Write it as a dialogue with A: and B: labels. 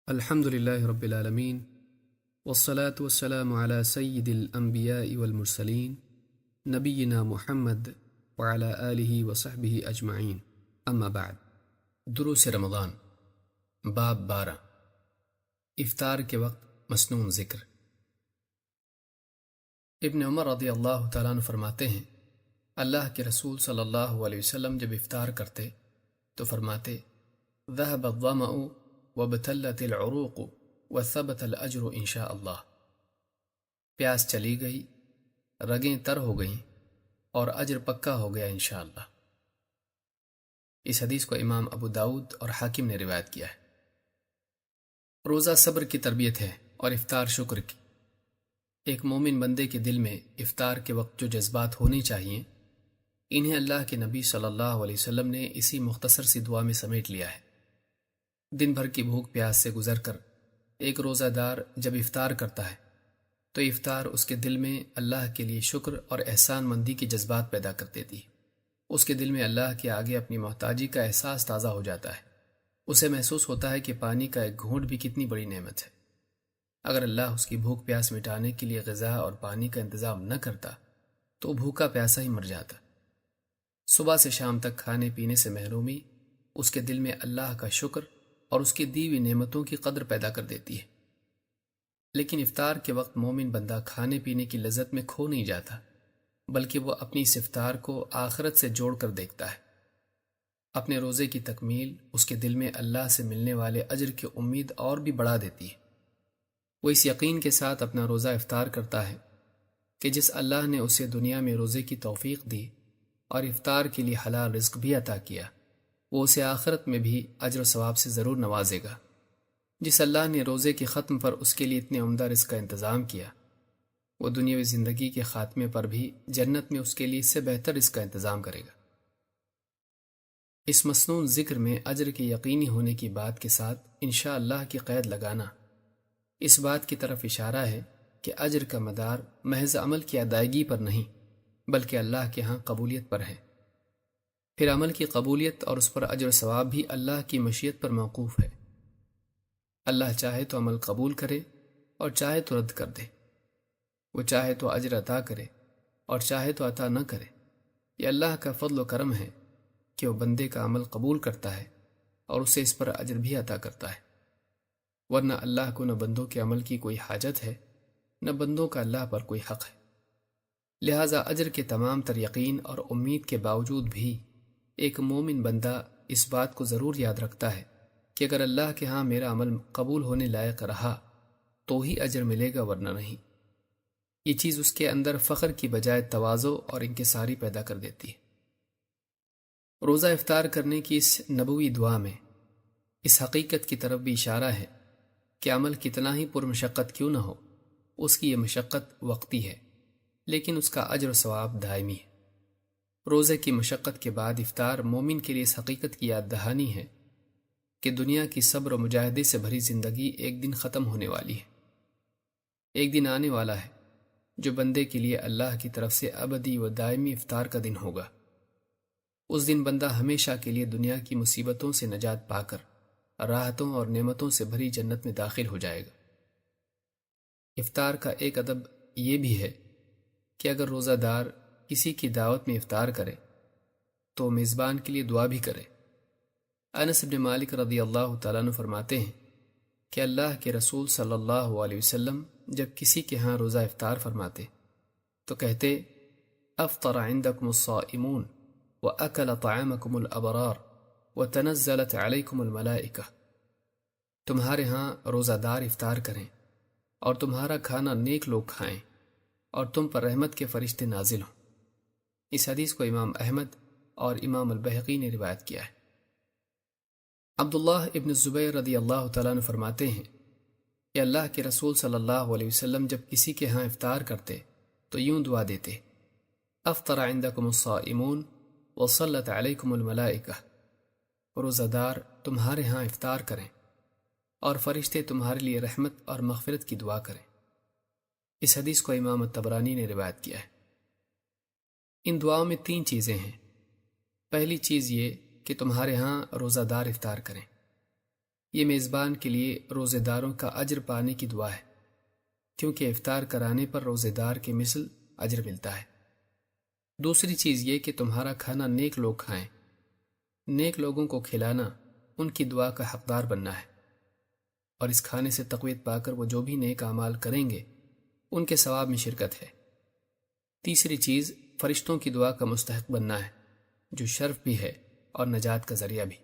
A: الحمد لله رب العالمين والصلاة والسلام على سيد الأنبياء والمرسلين نبينا محمد وعلى آله وصحبه أجمعين أما بعد. دروس رمضان باب 12 افطار کے وقت مسنون ذکر. ابن عمر رضی اللہ تعالیٰ عنہ فرماتے ہیں اللہ کے رسول صلی اللہ علیہ وسلم جب افطار کرتے تو فرماتے ذهب الظمأ وابتلت العروق وثبت الاجر انشاء اللہ. پیاس چلی گئی، رگیں تر ہو گئیں اور اجر پکا ہو گیا انشاءاللہ. اس حدیث کو امام ابو داؤد اور حاکم نے روایت کیا ہے. روزہ صبر کی تربیت ہے اور افطار شکر کی. ایک مومن بندے کے دل میں افطار کے وقت جو جذبات ہونے چاہیے انہیں اللہ کے نبی صلی اللہ علیہ وسلم نے اسی مختصر سی دعا میں سمیٹ لیا ہے. دن بھر کی بھوک پیاس سے گزر کر ایک روزہ دار جب افطار کرتا ہے تو افطار اس کے دل میں اللہ کے لیے شکر اور احسان مندی کی جذبات پیدا کر دیتی ہے. اس کے دل میں اللہ کے آگے اپنی محتاجی کا احساس تازہ ہو جاتا ہے. اسے محسوس ہوتا ہے کہ پانی کا ایک گھونٹ بھی کتنی بڑی نعمت ہے. اگر اللہ اس کی بھوک پیاس مٹانے کے لیے غذا اور پانی کا انتظام نہ کرتا تو بھوکا پیاسا ہی مر جاتا. صبح سے شام تک کھانے پینے سے محرومی اس کے دل میں اللہ کا شکر اور اس کی دی ہوئی نعمتوں کی قدر پیدا کر دیتی ہے. لیکن افطار کے وقت مومن بندہ کھانے پینے کی لذت میں کھو نہیں جاتا بلکہ وہ اپنی اس افطار کو آخرت سے جوڑ کر دیکھتا ہے. اپنے روزے کی تکمیل اس کے دل میں اللہ سے ملنے والے اجر کی امید اور بھی بڑھا دیتی ہے. وہ اس یقین کے ساتھ اپنا روزہ افطار کرتا ہے کہ جس اللہ نے اسے دنیا میں روزے کی توفیق دی اور افطار کے لیے حلال رزق بھی عطا کیا وہ اسے آخرت میں بھی اجر و ثواب سے ضرور نوازے گا. جس اللہ نے روزے کے ختم پر اس کے لیے اتنے عمدہ رزق کا انتظام کیا وہ دنیاوی زندگی کے خاتمے پر بھی جنت میں اس کے لیے اس سے بہتر رزق کا انتظام کرے گا. اس مسنون ذکر میں اجر کے یقینی ہونے کی بات کے ساتھ انشاءاللہ کی قید لگانا اس بات کی طرف اشارہ ہے کہ اجر کا مدار محض عمل کی ادائیگی پر نہیں بلکہ اللہ کے ہاں قبولیت پر ہے. پھر عمل کی قبولیت اور اس پر اجر و ثواب بھی اللہ کی مشیت پر موقوف ہے. اللہ چاہے تو عمل قبول کرے اور چاہے تو رد کر دے. وہ چاہے تو اجر عطا کرے اور چاہے تو عطا نہ کرے. یہ اللہ کا فضل و کرم ہے کہ وہ بندے کا عمل قبول کرتا ہے اور اسے اس پر اجر بھی عطا کرتا ہے. ورنہ اللہ کو نہ بندوں کے عمل کی کوئی حاجت ہے نہ بندوں کا اللہ پر کوئی حق ہے. لہٰذا اجر کے تمام تر یقین اور امید کے باوجود بھی ایک مومن بندہ اس بات کو ضرور یاد رکھتا ہے کہ اگر اللہ کے ہاں میرا عمل قبول ہونے لائق رہا تو ہی اجر ملے گا ورنہ نہیں. یہ چیز اس کے اندر فخر کی بجائے تواضع اور انکساری پیدا کر دیتی ہے. روزہ افطار کرنے کی اس نبوی دعا میں اس حقیقت کی طرف بھی اشارہ ہے کہ عمل کتنا ہی پرمشقت کیوں نہ ہو اس کی یہ مشقت وقتی ہے لیکن اس کا اجر و ثواب دائمی ہے. روزے کی مشقت کے بعد افطار مومن کے لیے اس حقیقت کی یاد دہانی ہے کہ دنیا کی صبر و مجاہدے سے بھری زندگی ایک دن ختم ہونے والی ہے. ایک دن آنے والا ہے جو بندے کے لیے اللہ کی طرف سے ابدی و دائمی افطار کا دن ہوگا. اس دن بندہ ہمیشہ کے لیے دنیا کی مصیبتوں سے نجات پا کر راحتوں اور نعمتوں سے بھری جنت میں داخل ہو جائے گا. افطار کا ایک ادب یہ بھی ہے کہ اگر روزہ دار کسی کی دعوت میں افطار کرے تو میزبان کے لیے دعا بھی کرے. انس بن مالک رضی اللہ تعالیٰ عنہ فرماتے ہیں کہ اللہ کے رسول صلی اللہ علیہ وسلم جب کسی کے ہاں روزہ افطار فرماتے تو کہتے افطر عندکم الصائمون واکل طعامکم الابرار وتنزلت علیکم الملائکہ. تمہارے ہاں روزہ دار افطار کریں اور تمہارا کھانا نیک لوگ کھائیں اور تم پر رحمت کے فرشتے نازل ہوں. اس حدیث کو امام احمد اور امام البیہقی نے روایت کیا ہے. عبداللہ ابن الزبیر رضی اللہ تعالیٰ عنہ فرماتے ہیں کہ اللہ کے رسول صلی اللہ علیہ وسلم جب کسی کے ہاں افطار کرتے تو یوں دعا دیتے افطر عندکم الصائمون وصلت علیکم الملائکہ. روزہ دار تمہارے ہاں افطار کریں اور فرشتے تمہارے لیے رحمت اور مغفرت کی دعا کریں. اس حدیث کو امام الطبرانی نے روایت کیا ہے. ان دعاؤں میں 3 چیزیں ہیں. پہلی چیز یہ کہ تمہارے ہاں روزہ دار افطار کریں. یہ میزبان کے لیے روزے داروں کا اجر پانے کی دعا ہے، کیونکہ افطار کرانے پر روزے دار کے مثل اجر ملتا ہے۔ دوسری چیز یہ کہ تمہارا کھانا نیک لوگ کھائیں۔ نیک لوگوں کو کھلانا ان کی دعا کا حقدار بننا ہے، اور اس کھانے سے تقویت پا کر وہ جو بھی نیک اعمال کریں گے ان کے ثواب میں شرکت ہے۔ تیسری چیز فرشتوں کی دعا کا مستحق بننا ہے، جو شرف بھی ہے اور نجات کا ذریعہ بھی۔